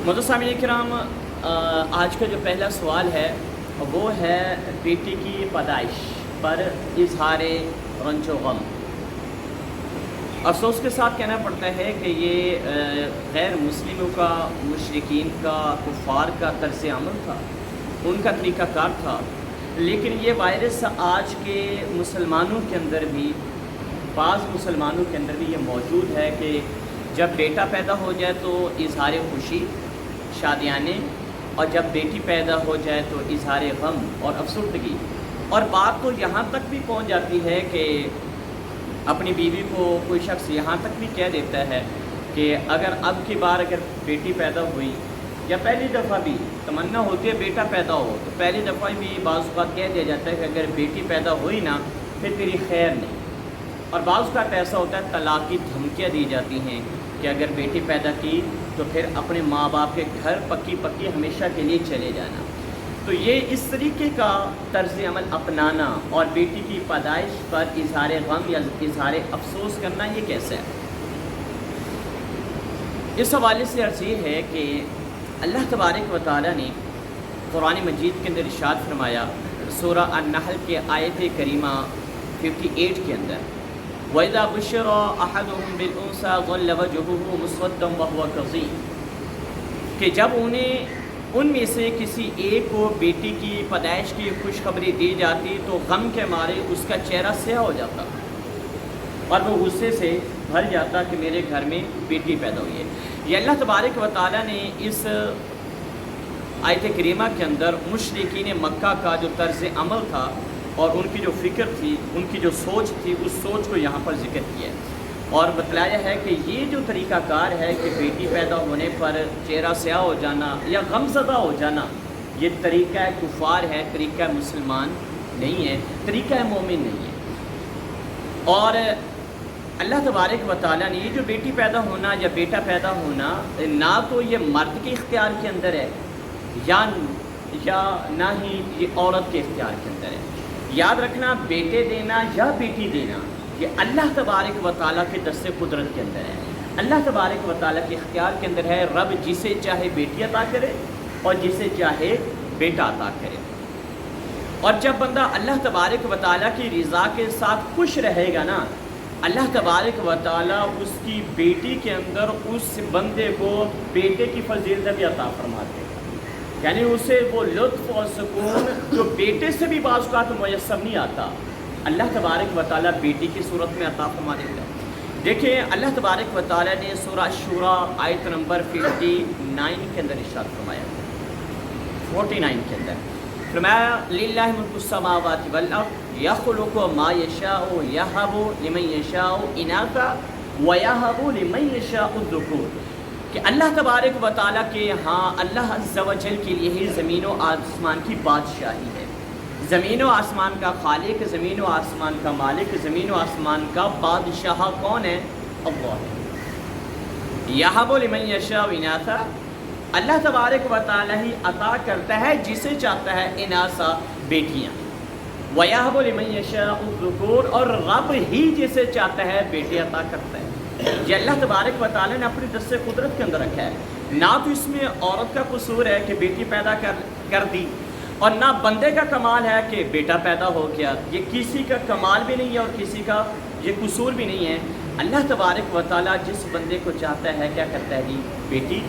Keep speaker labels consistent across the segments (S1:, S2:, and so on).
S1: معزز سامعین کرام، آج کا جو پہلا سوال ہے وہ ہے بیٹی کی پیدائش پر اظہار رنج و غم۔ افسوس کے ساتھ کہنا پڑتا ہے کہ یہ غیر مسلموں کا، مشرکین کا، کفار کا طرز عمل تھا، ان کا طریقہ کار تھا، لیکن یہ وائرس آج کے مسلمانوں کے اندر بھی، بعض مسلمانوں کے اندر بھی یہ موجود ہے کہ جب بیٹا پیدا ہو جائے تو اظہار خوشی، شادیانے، اور جب بیٹی پیدا ہو جائے تو اظہار غم اور افسردگی۔ اور بات تو یہاں تک بھی پہنچ جاتی ہے کہ اپنی بیوی کو کوئی شخص یہاں تک بھی کہہ دیتا ہے کہ اگر اب کی بار اگر بیٹی پیدا ہوئی، یا پہلی دفعہ بھی تمنا ہوتی ہے بیٹا پیدا ہو، تو پہلی دفعہ بھی بعض اوقات کہہ دیا جاتا ہے کہ اگر بیٹی پیدا ہوئی نا پھر تیری خیر نہیں۔ اور بعض اوقات ایسا ہوتا ہے طلاق کی دھمکیاں دی جاتی ہیں کہ اگر بیٹی پیدا کی تو پھر اپنے ماں باپ کے گھر پکی ہمیشہ کے لیے چلے جانا۔ تو یہ اس طریقے کا طرز عمل اپنانا اور بیٹی کی پیدائش پر اظہار غم یا اظہار افسوس کرنا، یہ کیسا ہے؟ اس حوالے سے عرض یہ ہے کہ اللہ تبارک و تعالیٰ نے قرآن مجید کے اندر ارشاد فرمایا، سورہ النحل کے آیت کریمہ 58 کے اندر، وَإِذَا بُشِّرَ أَحَدُهُم بِالْأُنثَىٰ ظَلَّ وَجْهُهُ مُسْوَدًّا وَهُوَ كَظِيمٌ، کہ جب انہیں ان میں سے کسی ایک کو بیٹی کی پیدائش کی خوشخبری دی جاتی تو غم کے مارے اس کا چہرہ سیاہ ہو جاتا اور وہ غصے سے بھر جاتا کہ میرے گھر میں بیٹی پیدا ہوئی ہے۔ یہ اللہ تبارک و تعالیٰ نے اس آیت کریمہ کے اندر مشرکین مکہ کا جو طرز عمل تھا اور ان کی جو فکر تھی، ان کی جو سوچ تھی، اس سوچ کو یہاں پر ذکر کیا ہے اور بتلایا ہے کہ یہ جو طریقہ کار ہے کہ بیٹی پیدا ہونے پر چہرہ سیاہ ہو جانا یا غم زدہ ہو جانا، یہ طریقہ کفار ہے، طریقہ مسلمان نہیں ہے، طریقہ مومن نہیں ہے۔ اور اللہ تبارک و تعالیٰ نے یہ جو بیٹی پیدا ہونا یا بیٹا پیدا ہونا، نہ تو یہ مرد کے اختیار کے اندر ہے یا نہ ہی یہ عورت کے اختیار کے اندر ہے۔ یاد رکھنا، بیٹے دینا یا بیٹی دینا یہ اللہ تبارک و تعالیٰ کے دست قدرت کے اندر ہے، اللہ تبارک و تعالیٰ کے اختیار کے اندر ہے۔ رب جسے چاہے بیٹی عطا کرے اور جسے چاہے بیٹا عطا کرے۔ اور جب بندہ اللہ تبارک و تعالیٰ کی رضا کے ساتھ خوش رہے گا نا، اللہ تبارک و تعالیٰ اس کی بیٹی کے اندر اس بندے کو بیٹے کی فضیلت بھی عطا فرما دے گا، یعنی اسے وہ لطف اور سکون جو بیٹے سے بھی بعض اوقات میسر نہیں آتا، اللہ تبارک و تعالیٰ بیٹی کی صورت میں عطا فرما دیتا ہے۔ دیکھیں، اللہ تبارک و تعالیٰ نے سورہ شورى آیت نمبر 59 کے اندر ارشاد فرمایا، 49 کے اندر فرمایا، للہ ملک السماوات والارض یخلق ما یشاء یہب لمن یشاء اناثا ویہب لمن یشاء الذکور، کہ اللہ تبارک و تعالیٰ کے ہاں اللہ عز و جل کے لیے ہی زمین و آسمان کی بادشاہی ہے، زمین و آسمان کا خالق، زمین و آسمان کا مالک، زمین و آسمان کا بادشاہ کون ہے؟ اللہ ہے۔ یہب لمن یشاء اناثا، اللہ تبارک و تعالیٰ ہی عطا کرتا ہے جسے چاہتا ہے اناثا، بیٹیاں، ویہب لمن یشاء الذکور، اور رب ہی جسے چاہتا ہے بیٹی عطا کرتا ہے۔ یہ اللہ تبارک و تعالیٰ نے اپنی دست قدرت کے اندر رکھا ہے، نہ تو اس میں عورت کا قصور ہے کہ بیٹی پیدا کر دی، اور نہ بندے کا کمال ہے کہ بیٹا پیدا ہو گیا، یہ کسی کا کمال بھی نہیں ہے اور کسی کا یہ قصور بھی نہیں ہے۔ اللہ تبارک و تعالیٰ جس بندے کو چاہتا ہے کیا کرتا ہے جی؟ بیٹی۔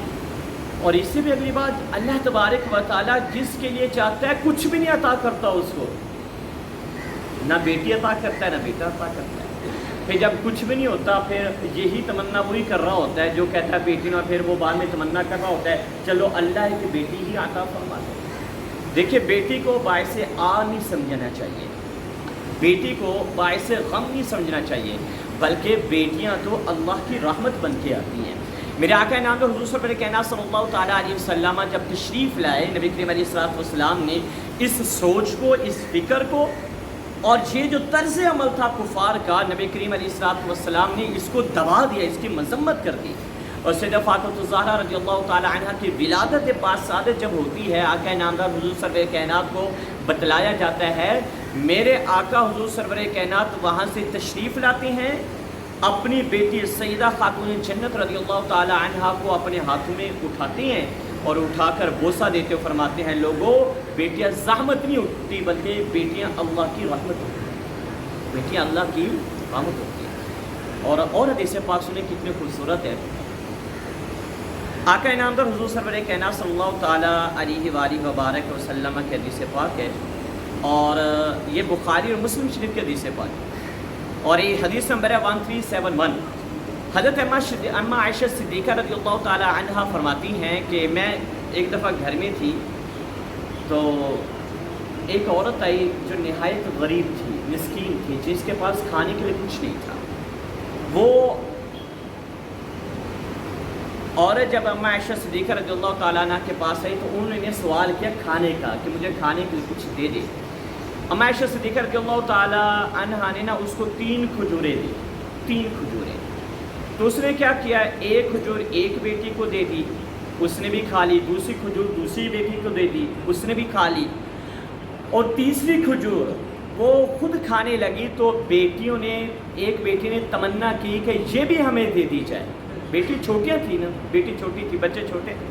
S1: اور اس سے بھی اگلی بات، اللہ تبارک و تعالیٰ جس کے لیے چاہتا ہے کچھ بھی نہیں عطا کرتا اس کو، نہ بیٹی عطا کرتا ہے نہ بیٹا عطا کرتا ہے۔ پھر جب کچھ بھی نہیں ہوتا پھر یہی تمنا وہی کر رہا ہوتا ہے جو کہتا ہے بیٹی نہ، پھر وہ بعد میں تمنا کر رہا ہوتا ہے چلو اللہ ہے کہ بیٹی ہی عطا فرما دے۔ دیکھیے، بیٹی کو باعث نہیں سمجھنا چاہیے، بیٹی کو باعث غم نہیں سمجھنا چاہیے، بلکہ بیٹیاں تو اللہ کی رحمت بن کے آتی ہیں۔ میرے آقا نام حضور سرور کائنات صلی اللہ تعالیٰ علیہ وسلم جب تشریف لائے، نبی کریم علیہ الصلوۃ والسلام نے اس سوچ کو، اس فکر کو، اور یہ جو طرز عمل تھا کفار کا، نبی کریم علیہ الصلوۃ والسلام نے اس کو دبا دیا، اس کی مذمت کر دی۔ اور سیدہ فاطمہ الزہرا رضی اللہ تعالی عنہ کی ولادت باصادت جب ہوتی ہے، آقا نامدار حضور سرور کائنات کو بتلایا جاتا ہے، میرے آقا حضور سرور کائنات وہاں سے تشریف لاتے ہیں اپنی بیٹی سیدہ خاتون جنت رضی اللہ تعالی عنہا کو اپنے ہاتھوں میں اٹھاتے ہیں اور اٹھا کر بوسہ دیتے ہوئے فرماتے ہیں لوگوں بیٹیاں زحمت نہیں اٹھتی بلکہ بیٹیاں اللہ کی رحمت ہوتی ہیں، بیٹیاں اللہ کی رحمت ہوتی ہیں۔ اور حدیث پاک سنیں کتنی خوبصورت ہے۔ آقا انعامدار حضور سرور کائنات صلی اللہ تعالیٰ علیہ وآلہ وبارک وسلم کے حدیث پاک ہے، اور یہ بخاری اور مسلم شریف کے حدیث پاک ہے، اور یہ حدیث نمبر ہے 1371۔ حضرت اماں عائشہ صدیقہ رضی اللہ تعالیٰ عنہا فرماتی ہیں کہ میں ایک دفعہ گھر میں تھی تو ایک عورت آئی جو نہایت غریب تھی، مسکین تھی، جس کے پاس کھانے کے لیے کچھ نہیں تھا۔ وہ عورت جب اماں عائشہ صدیقہ رضی اللہ تعالیٰ عنہ کے پاس آئی تو انہوں نے سوال کیا کھانے کا کہ مجھے کھانے کے لیے کچھ دے دے۔ اماں عائشہ صدیقہ رضی اللہ تعالیٰ عنہ نے نا اس کو 3 کھجوریں دی، 3 کھجوریں۔ تو اس نے کیا کیا، ایک کھجور ایک بیٹی کو دے دی، اس نے بھی کھا لی، دوسری کھجور دوسری بیٹی کو دے دی، اس نے بھی کھا لی، اور تیسری کھجور وہ خود کھانے لگی تو بیٹیوں نے، ایک بیٹی نے تمنا کی کہ یہ بھی ہمیں دے دی جائے۔ بیٹی چھوٹیاں تھی نا، بیٹی چھوٹی تھی، بچے چھوٹے تھے،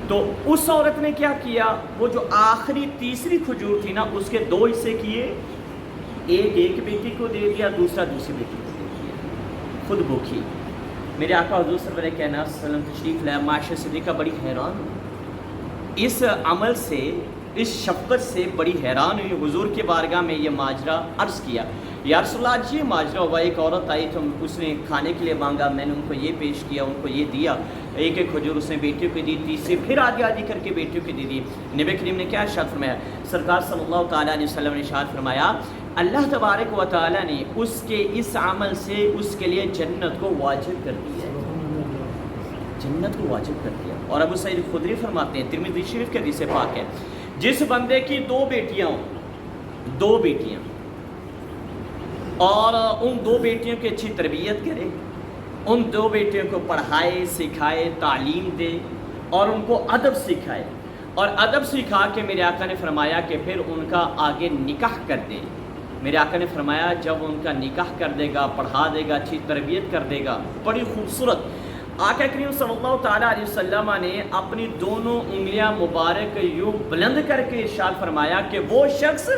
S1: تو اس عورت نے کیا کیا، وہ جو آخری تیسری کھجور تھی نا اس کے 2 حصے کیے، ایک بیٹی کو دے دیا، دوسرا دوسری بیٹی کو دے دیا، خود بھوکی۔ میرے آقا حضور صلی اللہ علیہ وسلم تشریف لائے، عائشہ صدیقہ بڑی حیران ہوئی اس عمل سے، اس شفقت سے بڑی حیران ہوئی، حضور کے بارگاہ میں یہ ماجرا عرض کیا، یا رسول اللہ جی یہ ماجرا ہوا، ایک عورت آئی تو اس نے کھانے کے لیے مانگا، میں نے ان کو یہ پیش کیا، ان کو یہ دیا، ایک کھجور اس نے بیٹیوں کو دی، تیسری پھر آدھی کر کے بیٹیوں کو دے دی۔ نبی کریم نے کیا ارشاد فرمایا، سرکار صلی اللہ تعالیٰ علیہ وسلم نے ارشاد فرمایا اللہ تبارک و تعالیٰ نے اس کے اس عمل سے اس کے لیے جنت کو واجب کر دیا، جنت کو واجب کر دیا۔ اور ابو سعید خدری فرماتے ہیں، ترمذی شریف کے حدیث پاک ہے، جس بندے کی 2 بیٹیاں ہوں، 2 بیٹیاں، اور ان 2 بیٹیوں کی اچھی تربیت کرے، ان 2 بیٹیوں کو پڑھائے سکھائے، تعلیم دے، اور ان کو ادب سکھائے، اور ادب سکھا کے میرے آقا نے فرمایا کہ پھر ان کا آگے نکاح کر دے۔ میرے آقا نے فرمایا جب ان کا نکاح کر دے گا، پڑھا دے گا، اچھی تربیت کر دے گا، بڑی خوبصورت، آقا کریم صلی اللہ تعالیٰ علیہ وسلم نے اپنی دونوں انگلیاں مبارک یوں بلند کر کے ارشاد فرمایا کہ وہ شخص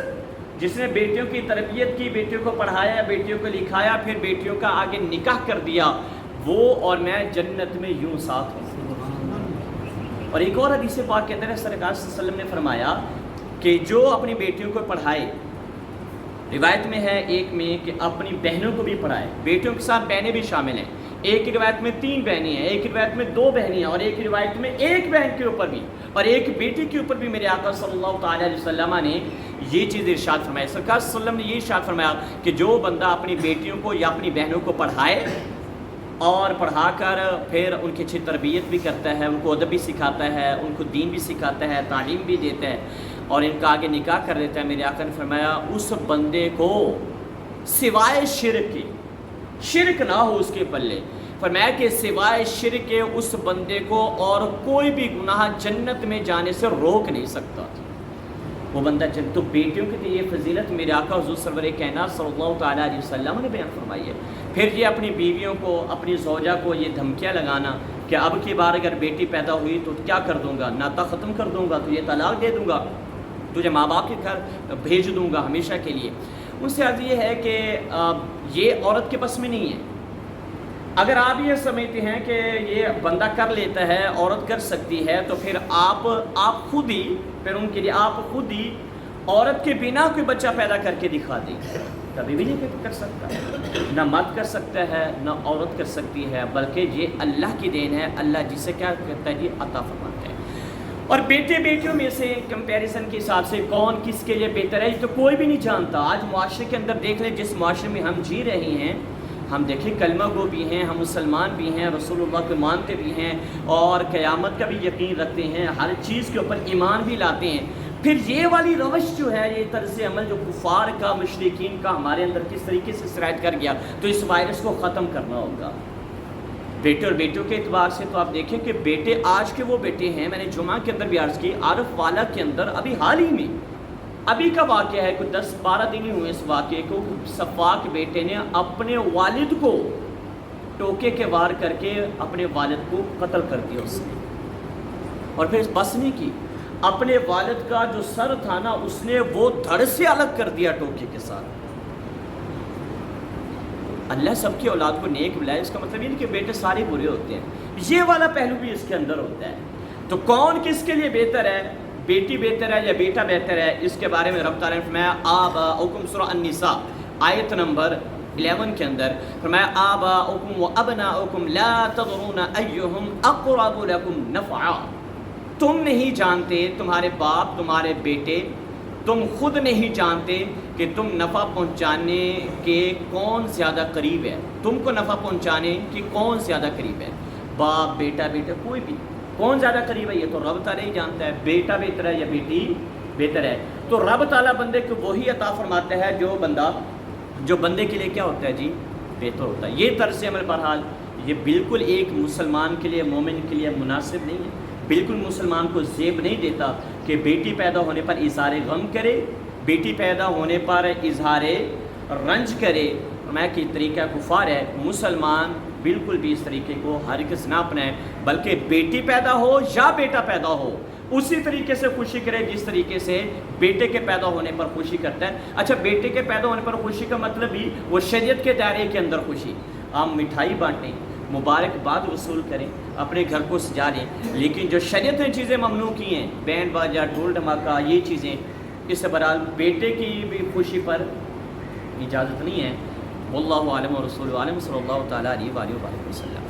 S1: جس نے بیٹیوں کی تربیت کی، بیٹیوں کو پڑھایا، بیٹیوں کو لکھایا، پھر بیٹیوں کا آگے نکاح کر دیا، وہ اور میں جنت میں یوں ساتھ ہوں۔ اور ایک اور حدیث پاک کے اندر سرکار صلی اللہ علیہ وسلم نے فرمایا کہ جو اپنی بیٹیوں کو پڑھائے، روایت میں ہے ایک میں کہ اپنی بہنوں کو بھی پڑھائے، بیٹیوں کے ساتھ بہنیں بھی شامل ہیں، ایک روایت میں 3 بہنیں ہیں، ایک روایت میں 2 بہنیں ہیں، اور ایک روایت میں ایک بہن کے اوپر بھی اور ایک بیٹی کے اوپر بھی میرے آقا صلی اللہ تعالیٰ علیہ وسلم نے یہ چیز ارشاد فرمایا۔ سرکار صلی اللہ علیہ وسلم نے یہ ارشاد فرمایا کہ جو بندہ اپنی بیٹیوں کو یا اپنی بہنوں کو پڑھائے اور پڑھا کر پھر ان کی اچھی تربیت بھی کرتا ہے، ان کو ادب بھی سکھاتا ہے، ان کو دین بھی سکھاتا ہے، تعلیم بھی دیتا ہے، اور ان کا آگے نکاح کر دیتا ہے، میرے آقا نے فرمایا اس بندے کو سوائے شرک کے، شرک نہ ہو اس کے پلے، فرمایا کہ سوائے شرک کے اس بندے کو اور کوئی بھی گناہ جنت میں جانے سے روک نہیں سکتا وہ بندہ جنت۔ تو بیٹیوں کی تو یہ فضیلت میرے آقا حضور سرور کائنات صلی اللہ تعالیٰ علیہ وسلم نے بیان فرمائی ہے۔ پھر یہ اپنی بیویوں کو، اپنی زوجہ کو یہ دھمکیاں لگانا کہ اب کی بار اگر بیٹی پیدا ہوئی تو کیا کر دوں گا، ناطہ ختم کر دوں گا، تجھے طلاق دے دوں گا، تجھے ماں باپ کے گھر بھیج دوں گا ہمیشہ کے لیے، ان سے عرض یہ ہے کہ یہ عورت کے بس میں نہیں ہے۔ اگر آپ یہ سمجھتے ہیں کہ یہ بندہ کر لیتا ہے، عورت کر سکتی ہے، تو پھر آپ خود ہی، پھر ان کے لیے آپ خود ہی عورت کے بنا کوئی بچہ پیدا کر کے دکھا دیں، کبھی بھی نہیں کر سکتا، نہ مرد کر سکتا ہے نہ عورت کر سکتی ہے، بلکہ یہ اللہ کی دین ہے، اللہ جسے کیا کہتا ہے جی عطا فرماتا ہے۔ اور بیٹے بیٹیوں میں سے کمپیریزن کے حساب سے کون کس کے لیے بہتر ہے یہ تو کوئی بھی نہیں جانتا۔ آج معاشرے کے اندر دیکھ لیں، جس معاشرے میں ہم جی رہے ہیں، ہم دیکھیں کلمہ گو بھی ہیں، ہم مسلمان بھی ہیں، رسول اللہ کو مانتے بھی ہیں، اور قیامت کا بھی یقین رکھتے ہیں، ہر چیز کے اوپر ایمان بھی لاتے ہیں، پھر یہ والی روش جو ہے، یہ طرز عمل جو کفار کا، مشرکین کا ہمارے اندر کس طریقے سے سرایت کر گیا، تو اس وائرس کو ختم کرنا ہوگا۔ بیٹے اور بیٹوں کے اعتبار سے تو آپ دیکھیں کہ بیٹے آج کے وہ بیٹے ہیں، میں نے جمعہ کے اندر بھی عرض کی، عارف والا کے اندر ابھی حال ہی میں ابھی کا واقعہ ہے، کوئی 10-12 دن ہی ہوئے اس واقعے کو، صفاق بیٹے نے اپنے والد کو ٹوکے کے وار کر کے اپنے والد کو قتل کر دیا اس نے. اور پھر بس نہیں کی، اپنے والد کا جو سر تھا نا اس نے وہ دھڑ سے الگ کر دیا ٹوکے کے ساتھ. اللہ سب کی اولاد کو نیک بلائے، اس کا مطلب یہ نہیں کہ بیٹے سارے برے ہوتے ہیں، یہ والا پہلو بھی اس کے اندر ہوتا ہے. تو کون کس کے لیے بہتر ہے، بیٹی بہتر ہے یا بیٹا بہتر ہے، اس کے بارے میں رب تعالیٰ نے فرمایا آباؤکم، سورہ النساء آیت نمبر 11 کے اندر فرمایا آباؤکم و ابناؤکم لا تدرون ایہم اقرب لکم نفعا. تم نہیں جانتے، تمہارے باپ تمہارے بیٹے تم خود نہیں جانتے کہ تم نفع پہنچانے کے کون زیادہ قریب ہے، تم کو نفع پہنچانے کی کون زیادہ قریب ہے. باپ بیٹا کوئی بھی کون زیادہ قریب ہے یہ تو رب تعالیٰ ہی جانتا ہے. بیٹا بہتر ہے یا بیٹی بہتر ہے، تو رب تعالیٰ بندے کو وہی عطا فرماتا ہے جو بندے کے لیے کیا ہوتا ہے جی، بہتر ہوتا ہے. یہ طرز عمل بہرحال یہ بالکل ایک مسلمان کے لیے، مومن کے لیے مناسب نہیں ہے. بالکل مسلمان کو زیب نہیں دیتا کہ بیٹی پیدا ہونے پر اظہار غم کرے، بیٹی پیدا ہونے پر اظہار رنج کرے. میں کہ طریقہ کفار ہے. مسلمان بالکل بھی اس طریقے کو ہرگز نہ اپنائے، بلکہ بیٹی پیدا ہو یا بیٹا پیدا ہو اسی طریقے سے خوشی کرے جس طریقے سے بیٹے کے پیدا ہونے پر خوشی کرتا ہے. اچھا، بیٹے کے پیدا ہونے پر خوشی کا مطلب بھی وہ شریعت کے دائرے کے اندر خوشی. آپ مٹھائی بانٹیں، مبارکباد وصول کریں، اپنے گھر کو سجا لیں، لیکن جو شریعت نے چیزیں ممنوع کی ہیں، بینڈ باجا ڈھول ڈھماکہ، یہ چیزیں، اس سے بہرحال بیٹے کی بھی خوشی پر اجازت نہیں ہے. واللہ عالم و رسول عالم، صلی اللہ تعالیٰ علیہ وآلہ وسلم.